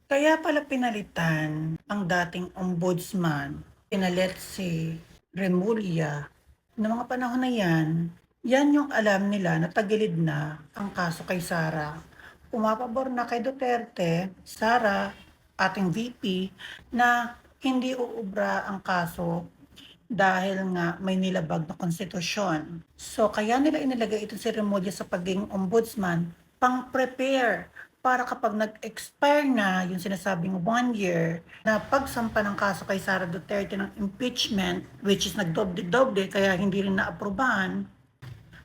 Kaya pala pinalitan ang dating ombudsman, pinalit si Remulla. Noong mga panahon na yan, yan yung alam nila na tagilid na ang kaso kay Sara. Pumapabor na kay Duterte, Sara, ating VP, na hindi uubra ang kaso dahil nga may nilabag na konstitusyon. So kaya nila inilagay ito si Remulla sa pagiging ombudsman, pang-prepare para kapag nag-expire na yung sinasabing 1 year na pagsampa ng kaso kay Sara Duterte ng impeachment, which is nagdoble-doble kaya hindi rin naaprubahan,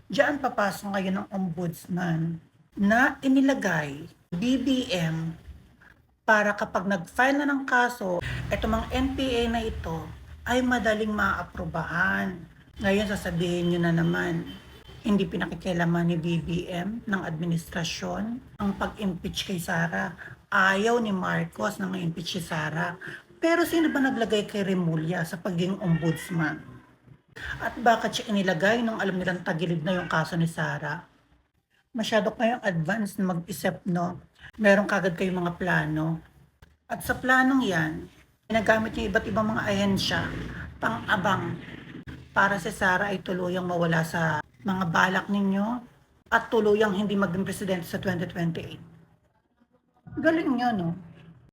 diyan papasok ngayon ang ombudsman na inilagay BBM para kapag nag-file na ng kaso, eto mga NPA na ito ay madaling maaprubahan. Ngayon sasabihin nyo na naman, hindi pinakikialaman ni BBM ng administrasyon ang pag-impeach kay Sara. Ayaw ni Marcos na ma-impeach si Sara. Pero sino ba naglagay kay Remulla sa pagiging ombudsman? At bakit siya inilagay nung alam nilang tagilid na yung kaso ni Sara? Masyado kayong advanced na mag-isip, no? Meron kagad kayong mga plano. At sa planong yan, ginagamit niyo iba't ibang mga ahensya, pang-abang, para si Sara ay tuluyang mawala sa mga balak ninyo at tuluyang hindi maging presidente sa 2028. Galing niyo, no?